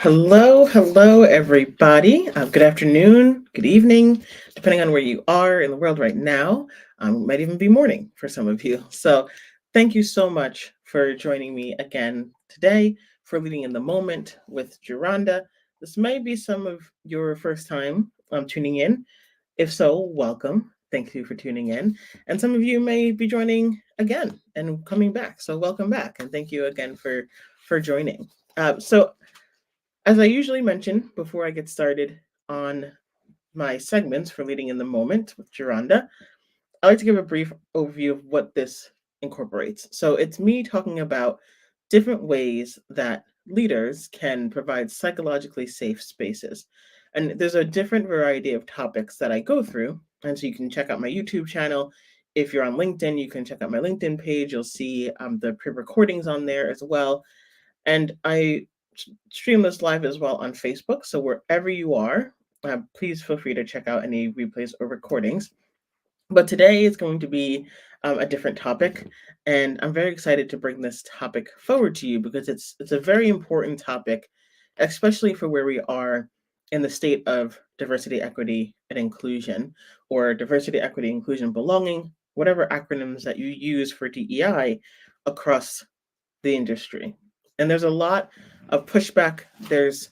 Hello, everybody. Good afternoon, good evening, depending on where you are in the world right now. It might even be morning for some of you. So, thank you so much for joining me again today for Leading in the Moment with Geronda. This may be some of your first time tuning in. If so, welcome. Thank you for tuning in. And some of you may be joining again and coming back. So, welcome back, and thank you again for joining. So as I usually mention before I get started on my segments for Leading in the Moment with Geronda, I like to give a brief overview of what this incorporates. So it's me talking about different ways that leaders can provide psychologically safe spaces. And there's a different variety of topics that I go through. And so you can check out my YouTube channel. If you're on LinkedIn, you can check out my LinkedIn page. You'll see the pre recordings on there as well. And I stream this live as well on Facebook. So wherever you are, please feel free to check out any replays or recordings. But today is going to be a different topic, and I'm very excited to bring this topic forward to you because it's a very important topic, especially for where we are in the state of diversity, equity, and inclusion, or diversity, equity, inclusion, belonging, whatever acronyms that you use for DEI across the industry. And there's a lot of pushback. There's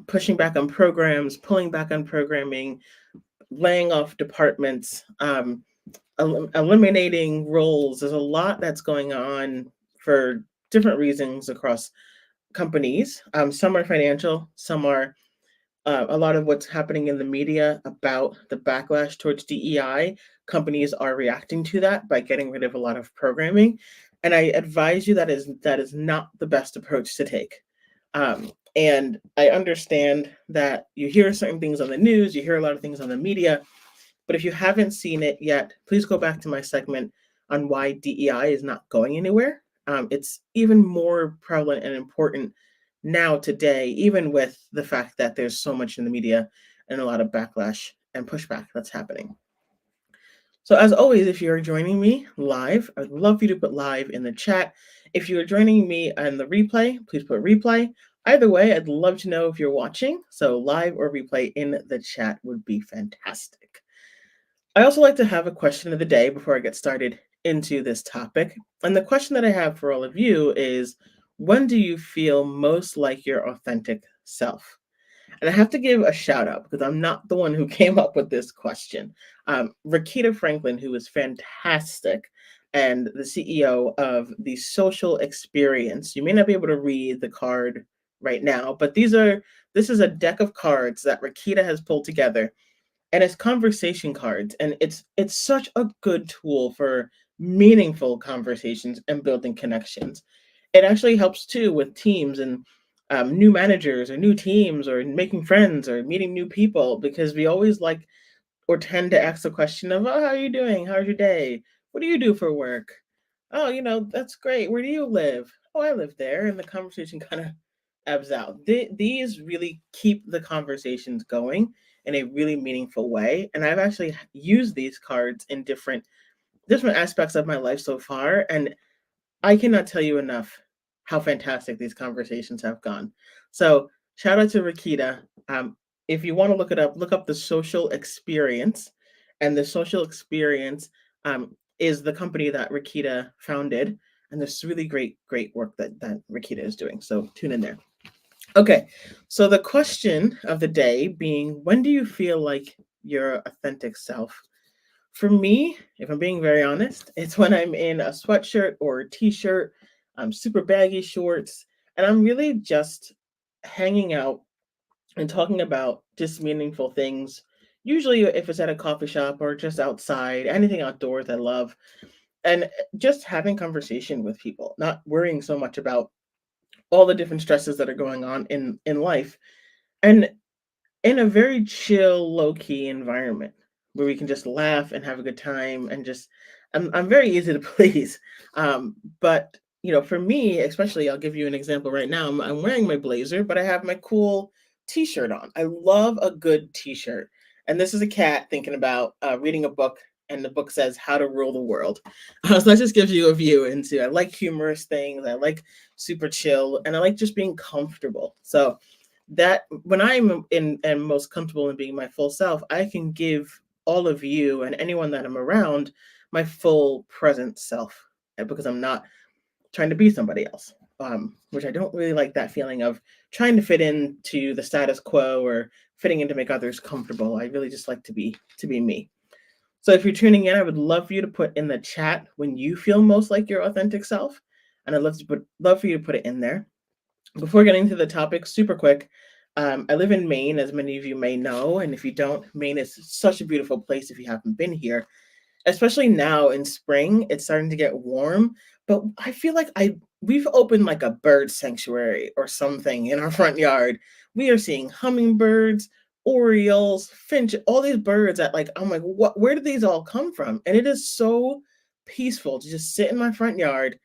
pushing back on programs, pulling back on programming, laying off departments, eliminating roles. There's a lot that's going on for different reasons across companies. Some are financial, some are a lot of what's happening in the media about the backlash towards DEI. Companies are reacting to that by getting rid of a lot of programming, and I advise you that is not the best approach to take. And I understand that you hear certain things on the news, you hear a lot of things on the media, but if you haven't seen it yet, please go back to my segment on why DEI is not going anywhere. It's even more prevalent and important now today, even with the fact that there's so much in the media and a lot of backlash and pushback that's happening. So, as always, if you're joining me live, I'd love for you to put live in the chat. If you are joining me on the replay, please put replay. Either way, I'd love to know if you're watching. So, live or replay in the chat would be fantastic. I also like to have a question of the day before I get started into this topic. And the question that I have for all of you is, when do you feel most like your authentic self? And I have to give a shout out because I'm not the one who came up with this question. Rakita Franklin, who is fantastic and the CEO of the Social Experience. You may not be able to read the card right now, but this is a deck of cards that Rakita has pulled together, and it's conversation cards, and it's such a good tool for meaningful conversations and building connections. It actually helps too with teams and new managers or new teams or making friends or meeting new people, because we always like or tend to ask the question of, oh, how are you doing, how's your day, what do you do for work, oh, that's great, where do you live, oh, I live there, and the conversation kind of ebbs out. These really keep the conversations going in a really meaningful way, and I've actually used these cards in different aspects of my life so far, and I cannot tell you enough how fantastic these conversations have gone. So shout out to Rakita. If you want to look it up, look up the Social Experience, and the Social Experience is the company that Rakita founded, and there's really great work that Rakita is doing. So tune in there. Okay, so the question of the day being, when do you feel like your authentic self? For me, if I'm being very honest, it's when I'm in a sweatshirt or a t-shirt, super baggy shorts, and I'm really just hanging out and talking about just meaningful things. Usually, if it's at a coffee shop or just outside, anything outdoors I love, and just having conversation with people, not worrying so much about all the different stresses that are going on in life, and in a very chill, low key environment where we can just laugh and have a good time and just I'm very easy to please. But for me, especially, I'll give you an example right now. I'm wearing my blazer, but I have my cool t-shirt on. I love a good t-shirt. And this is a cat thinking about reading a book, and the book says How to Rule the World. So that just gives you a view into, I like humorous things, I like super chill, and I like just being comfortable. So That when I'm in and most comfortable in being my full self, I can give all of you and anyone that I'm around my full present self, because I'm not trying to be somebody else. Which I don't really like that feeling of trying to fit into the status quo or fitting in to make others comfortable. I really just like to be me. So if you're tuning in, I would love for you to put in the chat when you feel most like your authentic self, and love for you to put it in there. Before getting to the topic, super quick, I live in Maine, as many of you may know, and if you don't, Maine is such a beautiful place if you haven't been here, especially now in spring. It's starting to get warm, but I feel like I we've opened like a bird sanctuary or something in our front yard. We are seeing hummingbirds, orioles, finch, all these birds that, like, I'm like, what, where did these all come from? And it is so peaceful to just sit in my front yard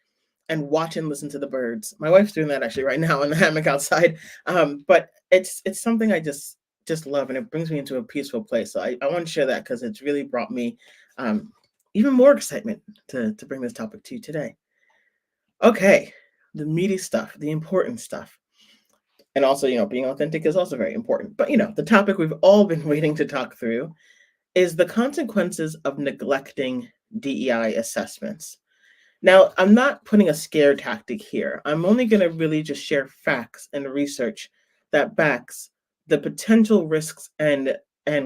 and watch and listen to the birds. My wife's doing that actually right now in the hammock outside. But it's something I just love, and it brings me into a peaceful place. So I want to share that because it's really brought me um, even more excitement to bring this topic to you today. Okay, the meaty stuff, the important stuff. And also, being authentic is also very important. But, the topic we've all been waiting to talk through is the consequences of neglecting DEI assessments. Now, I'm not putting a scare tactic here. I'm only going to really just share facts and research that backs the potential risks and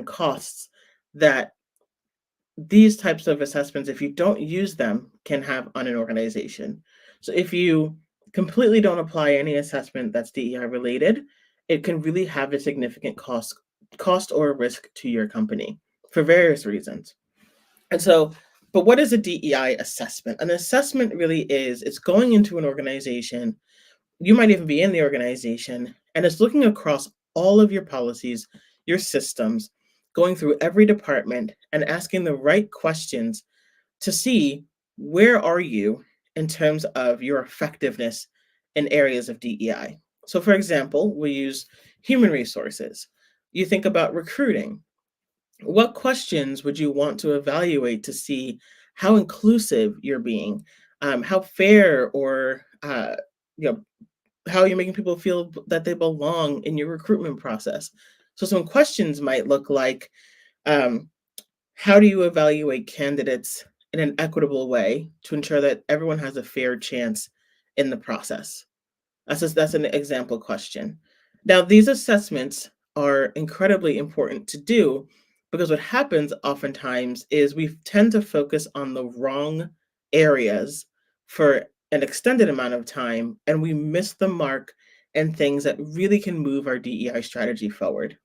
costs that these types of assessments, if you don't use them, can have on an organization. So if you completely don't apply any assessment that's DEI related, it can really have a significant cost or risk to your company for various reasons. And so, but what is a DEI assessment? An assessment really is, it's going into an organization, you might even be in the organization, and it's looking across all of your policies, your systems, going through every department and asking the right questions to see where are you in terms of your effectiveness in areas of DEI. So for example, we use human resources. You think about recruiting. What questions would you want to evaluate to see how inclusive you're being, how fair or you know how you're making people feel that they belong in your recruitment process? So some questions might look like, um, how do you evaluate candidates in an equitable way to ensure that everyone has a fair chance in the process? That's an example question. Now, these assessments are incredibly important to do because what happens oftentimes is we tend to focus on the wrong areas for an extended amount of time, and we miss the mark and things that really can move our DEI strategy forward.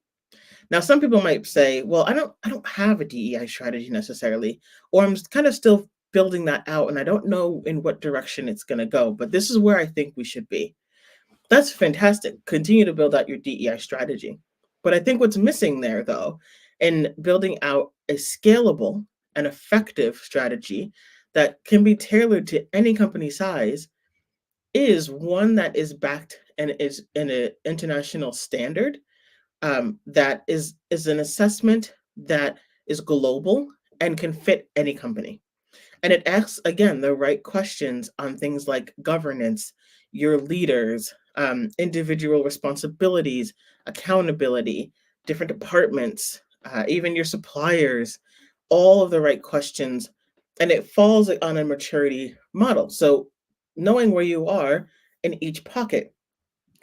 Now, some people might say, "Well, I don't have a DEI strategy necessarily, or I'm kind of still building that out, and I don't know in what direction it's going to go, but this is where I think we should be." That's fantastic. Continue to build out your DEI strategy. But I think what's missing there, though, in building out a scalable and effective strategy that can be tailored to any company size, is one that is backed and is in an international standard, that is an assessment that is global and can fit any company. And it asks, again, the right questions on things like governance, your leaders, individual responsibilities, accountability, different departments, even your suppliers, all of the right questions. And it falls on a maturity model. So knowing where you are in each pocket,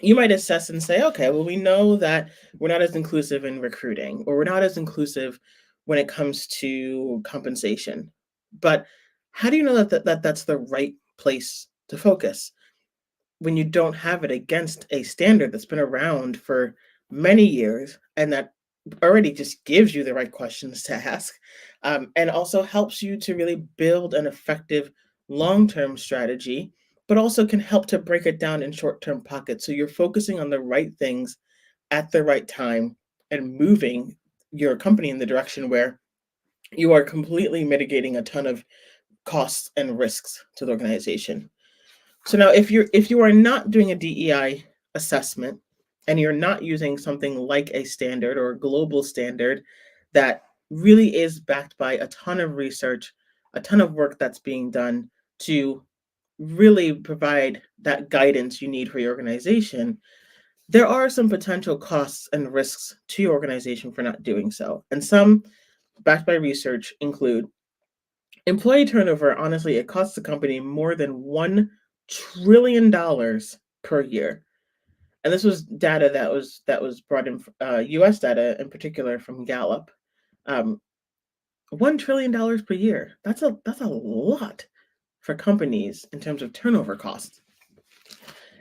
you might assess and say, okay, well, we know that we're not as inclusive in recruiting, or we're not as inclusive when it comes to compensation. But how do you know that that's the right place to focus when you don't have it against a standard that's been around for many years and that already just gives you the right questions to ask, and also helps you to really build an effective long-term strategy, but also can help to break it down in short-term pockets so you're focusing on the right things at the right time and moving your company in the direction where you are completely mitigating a ton of costs and risks to the organization. So now if you are not doing a DEI assessment and you're not using something like a standard or a global standard that really is backed by a ton of research, a ton of work that's being done to really provide that guidance you need for your organization, There are some potential costs and risks to your organization for not doing so. And some, backed by research, include employee turnover. Honestly, it costs the company more than $1 trillion per year. And this was data that was brought in, U.S. data in particular from Gallup. Um, $1 trillion per year. That's a lot for companies in terms of turnover costs.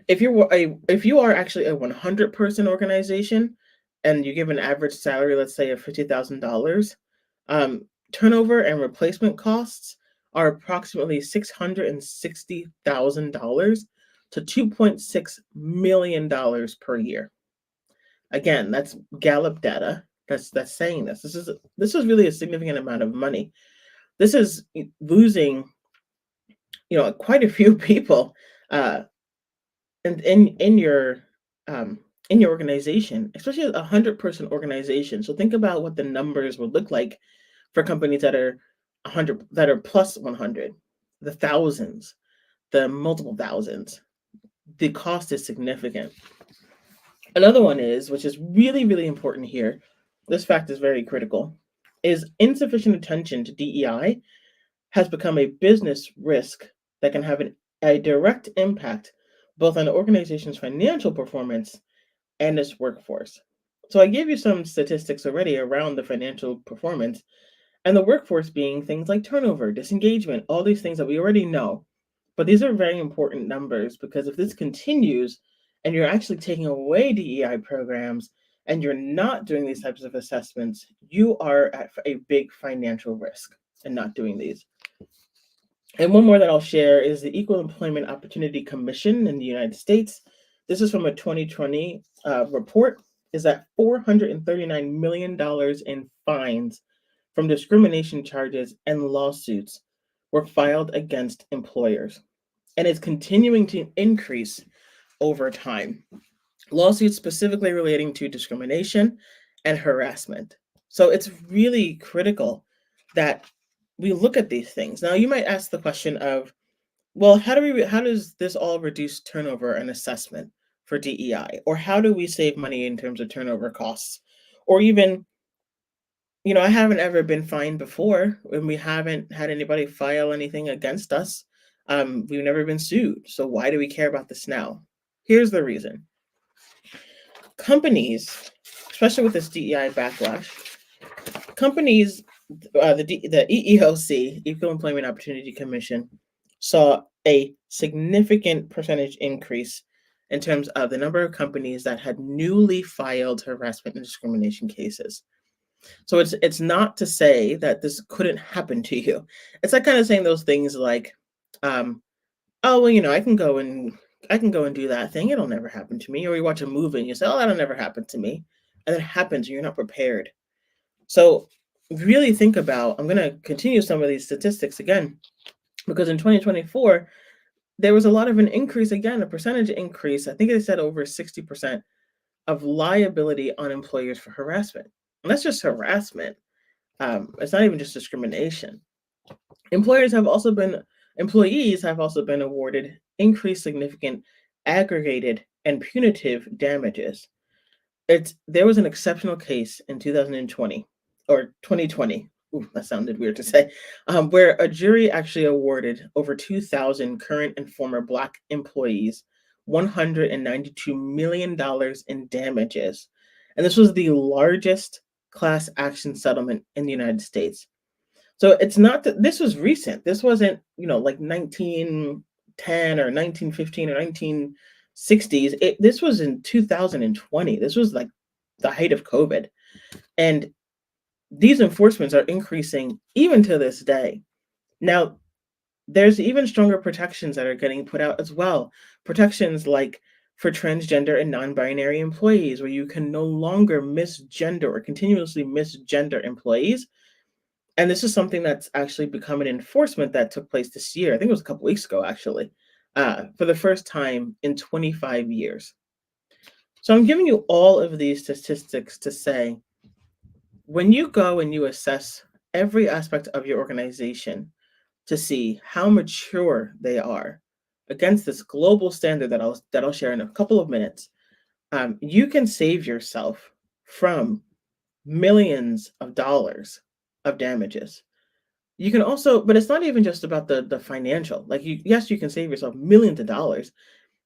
If you are actually a 100-person organization and you give an average salary, let's say of $50,000, turnover and replacement costs are approximately $660,000 to $2.6 million per year. Again, that's Gallup data. That's saying this. This is really a significant amount of money. This is losing, quite a few people, uh, and um, in your organization, especially a 100-person organization. So think about what the numbers would look like for companies that are 100, that are plus 100, the thousands, the multiple thousands. The cost is significant. Another one is, which is really, really important here, this fact is very critical, is insufficient attention to DEI has become a business risk that can have a direct impact both on the organization's financial performance and its workforce. So I gave you some statistics already around the financial performance and the workforce being things like turnover, disengagement, all these things that we already know. But these are very important numbers because if this continues and you're actually taking away DEI programs and you're not doing these types of assessments, you are at a big financial risk in not doing these. And one more that I'll share is the Equal Employment Opportunity Commission in the United States. This is from a 2020 report, is that $439 million in fines from discrimination charges and lawsuits were filed against employers. And it's continuing to increase over time. Lawsuits specifically relating to discrimination and harassment. So it's really critical that we look at these things. Now, you might ask the question of, well, how does this all reduce turnover and assessment for DEI? Or how do we save money in terms of turnover costs? Or even, I haven't ever been fined before, and we haven't had anybody file anything against us. We've never been sued. So why do we care about this now? Here's the reason. Companies, especially with this DEI backlash, companies, the EEOC, Equal Employment Opportunity Commission, saw a significant percentage increase in terms of the number of companies that had newly filed harassment and discrimination cases. So it's not to say that this couldn't happen to you. It's like kind of saying those things like, oh well, I can go and do that thing. It'll never happen to me. Or you watch a movie and you say, oh, that'll never happen to me, and it happens and you're not prepared. So really think about. I'm going to continue some of these statistics again, because in 2024 there was a lot of an increase again, a percentage increase. I think they said over 60% of liability on employers for harassment. And that's just harassment. It's not even just discrimination. Employers have also been Employees have also been awarded increased significant aggregated and punitive damages. There was an exceptional case in 2020 or 2020. Ooh, that sounded weird to say. Where a jury actually awarded over 2,000 current and former Black employees $192 million in damages. And this was the largest class action settlement in the United States. So it's not that this was recent. This wasn't, like 1910 or 1915 or 1960s. This was in 2020. This was like the height of COVID. And these enforcements are increasing even to this day. Now, there's even stronger protections that are getting put out as well. Protections like for transgender and non-binary employees, where you can no longer misgender or continuously misgender employees. And this is something that's actually become an enforcement that took place this year. I think it was a couple weeks ago, actually, for the first time in 25 years. So I'm giving you all of these statistics to say, when you go and you assess every aspect of your organization to see how mature they are against this global standard that I'll share in a couple of minutes, You can save yourself from millions of dollars of damages. You can also, but it's not even just about the financial. Like you, yes, you can save yourself millions of dollars,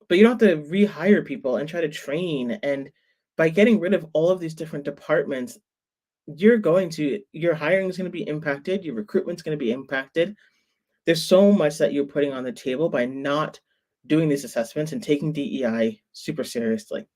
but you don't have to rehire people and try to train. And by getting rid of all of these different departments, your hiring is going to be impacted, your recruitment's going to be impacted. There's so much that you're putting on the table by not doing these assessments and taking DEI super seriously.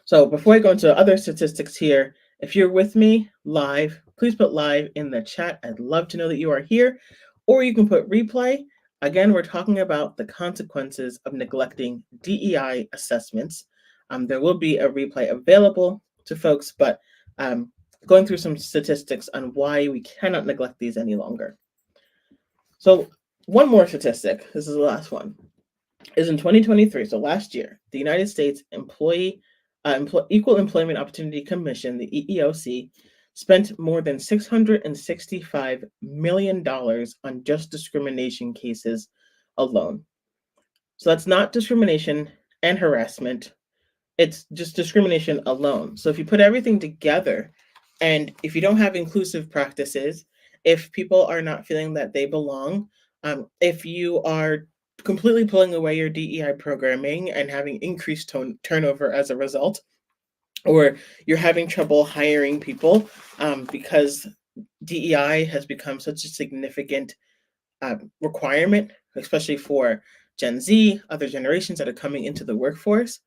So before I go into other statistics here, if you're with me live, please put live in the chat. I'd love to know that you are here, or you can put replay. Again, we're talking about the consequences of neglecting DEI assessments. There will be a replay available to folks, but um, going through some statistics on why we cannot neglect these any longer. So one more statistic, this is the last one, is in 2023, so last year, the United States Equal Employment Opportunity Commission, the EEOC, spent more than $665 million on just discrimination cases alone. So that's not discrimination and harassment, it's just discrimination alone. So if you put everything together, and if you don't have inclusive practices, if people are not feeling that they belong, if you are completely pulling away your DEI programming and having increased turnover as a result, or you're having trouble hiring people because DEI has become such a significant requirement, especially for Gen Z, other generations that are coming into the workforce,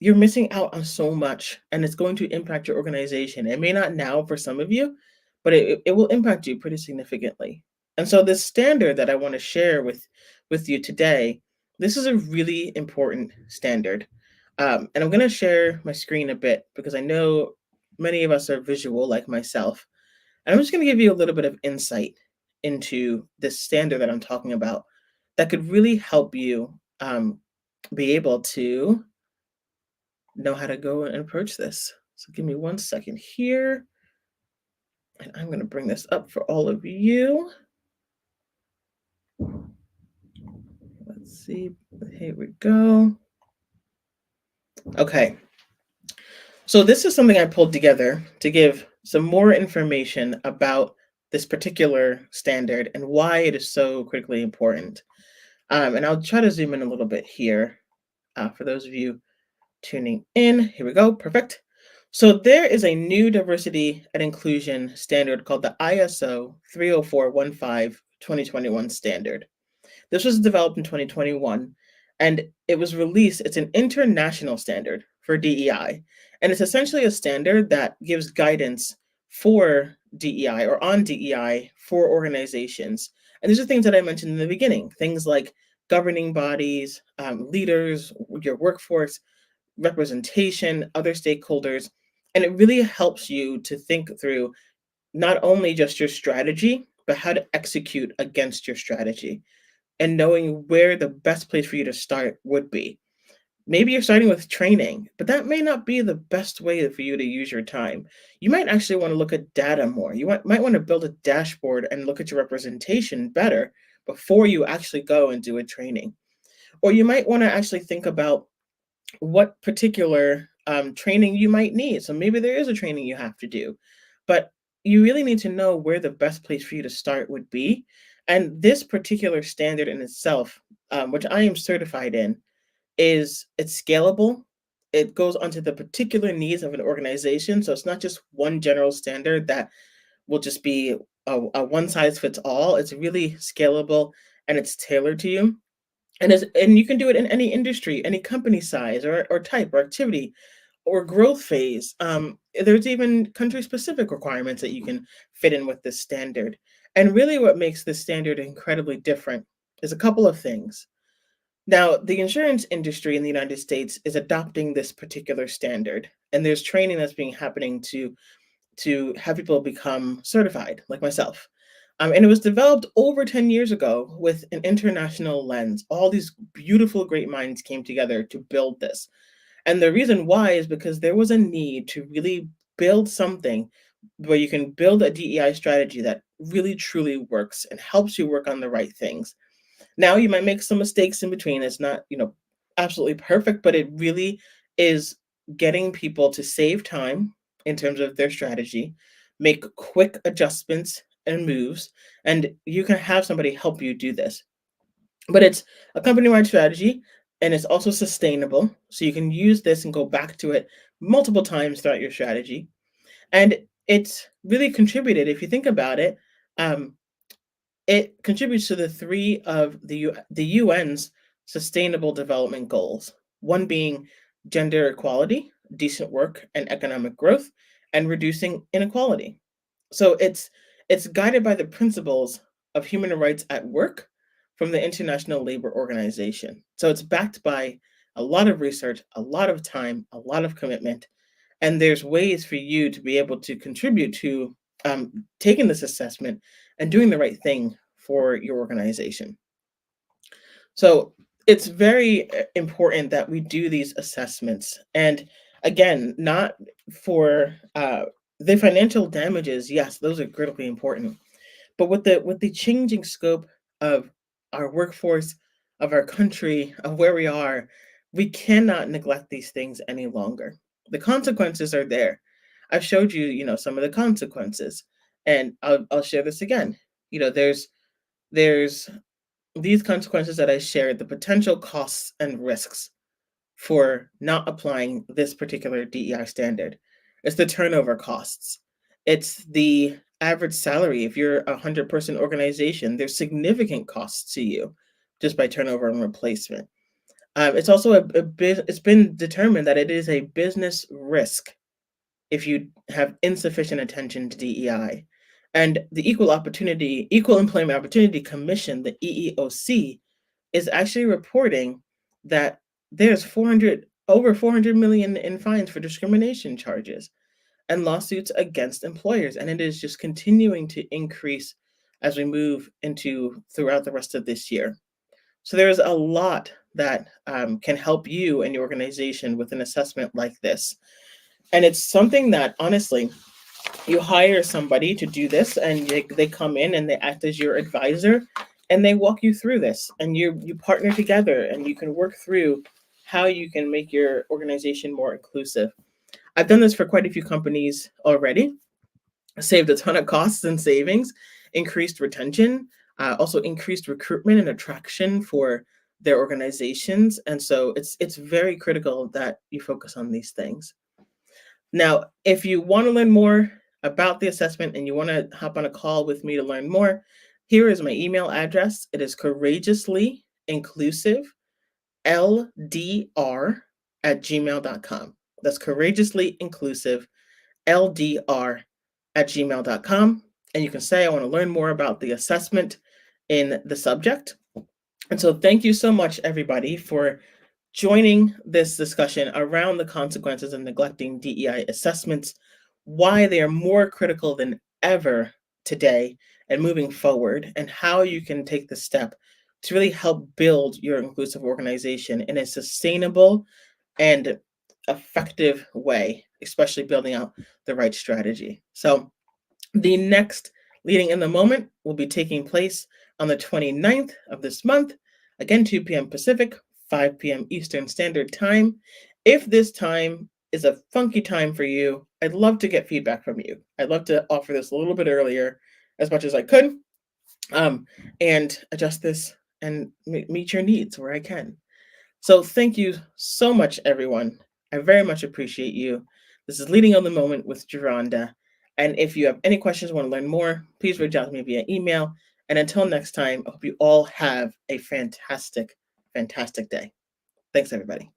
you're missing out on so much, and it's going to impact your organization. It may not now for some of you, but it will impact you pretty significantly. And so this standard that I want to share with you today, this is a really important standard. And I'm going to share my screen a bit because I know many of us are visual like myself. And I'm just going to give you a little bit of insight into this standard that I'm talking about that could really help you be able to know how to go and approach this. So give me 1 second here. And I'm going to bring this up for all of you. Let's see. Here we go. Okay. So this is something I pulled together to give some more information about this particular standard and why it is so critically important. And I'll try to zoom in a little bit here for those of you tuning in. Here we go. Perfect. So there is a new diversity and inclusion standard called the ISO 30415 2021 standard. This was developed in 2021 and it was released. It's an international standard for DEI. And it's essentially a standard that gives guidance for DEI or on DEI for organizations. And these are things that I mentioned in the beginning, things like governing bodies, leaders, your workforce, representation, other stakeholders. And it really helps you to think through not only just your strategy, but how to execute against your strategy and knowing where the best place for you to start would be. Maybe you're starting with training, but that may not be the best way for you to use your time. You might actually want to look at data more. You might want to build a dashboard and look at your representation better before you actually go and do a training. Or you might want to actually think about what particular training you might need. So maybe there is a training you have to do, but you really need to know where the best place for you to start would be. And this particular standard in itself, which I am certified in, it's scalable. It goes onto the particular needs of an organization. So it's not just one general standard that will just be a one size fits all. It's really scalable and it's tailored to you. And you can do it in any industry, any company size or type or activity or growth phase. There's even country specific requirements that you can fit in with this standard. And really, what makes this standard incredibly different is a couple of things. Now, the insurance industry in the United States is adopting this particular standard, and there's training that's being happening to have people become certified, like myself. And it was developed over 10 years ago with an international lens. All these beautiful, great minds came together to build this. And the reason why is because there was a need to really build something where you can build a DEI strategy that really, truly works and helps you work on the right things. Now, you might make some mistakes in between. It's not, absolutely perfect, but it really is getting people to save time in terms of their strategy, make quick adjustments and moves, and you can have somebody help you do this. But it's a company-wide strategy, and it's also sustainable, so you can use this and go back to it multiple times throughout your strategy. And it's really contributed, if you think about it, um, it contributes to the three of the UN's Sustainable Development Goals. One being gender equality, decent work, and economic growth, and reducing inequality. So it's guided by the principles of human rights at work from the International Labor Organization. So it's backed by a lot of research, a lot of time, a lot of commitment, and there's ways for you to be able to contribute to taking this assessment and doing the right thing for your organization. So it's very important that we do these assessments. And again, not for the financial damages, yes, those are critically important. But with the changing scope of our workforce, of our country, of where we are, we cannot neglect these things any longer. The consequences are there. I've showed you, some of the consequences, and I'll share this again. There's these consequences that I shared, the potential costs and risks for not applying this particular DEI standard. It's the turnover costs. It's the average salary. If you're a 100-person organization, there's significant costs to you just by turnover and replacement. It's also it's been determined that it is a business risk if you have insufficient attention to DEI. And the Equal Employment Opportunity Commission, the EEOC, is actually reporting that there's over 400 million in fines for discrimination charges and lawsuits against employers, and it is just continuing to increase as we move into throughout the rest of this year. So there's a lot that can help you and your organization with an assessment like this, and it's something that honestly you hire somebody to do this, and they come in and they act as your advisor, and they walk you through this, and you partner together, and you can work through how you can make your organization more inclusive. I've done this for quite a few companies already, saved a ton of costs and savings, increased retention, also increased recruitment and attraction for their organizations. And so it's very critical that you focus on these things. Now, if you want to learn more about the assessment and you want to hop on a call with me to learn more, here is my email address. It is courageously-inclusive-LDR@gmail.com. That's courageously-inclusive-LDR@gmail.com. And you can say, I want to learn more about the assessment in the subject. And so thank you so much, everybody, for joining this discussion around the consequences of neglecting DEI assessments, why they are more critical than ever today and moving forward, and how you can take the step to really help build your inclusive organization in a sustainable and effective way, especially building out the right strategy. So the next Leading in the Moment will be taking place on the 29th of this month, again 2 p.m. Pacific, 5 p.m. Eastern Standard Time. If this time is a funky time for you, I'd love to get feedback from you. I'd love to offer this a little bit earlier as much as I could, and adjust this and meet your needs where I can. So thank you so much, everyone. I very much appreciate you. This is Leading on the Moment with Geronda. And if you have any questions, want to learn more, please reach out to me via email. And until next time, I hope you all have a fantastic, fantastic day. Thanks, everybody.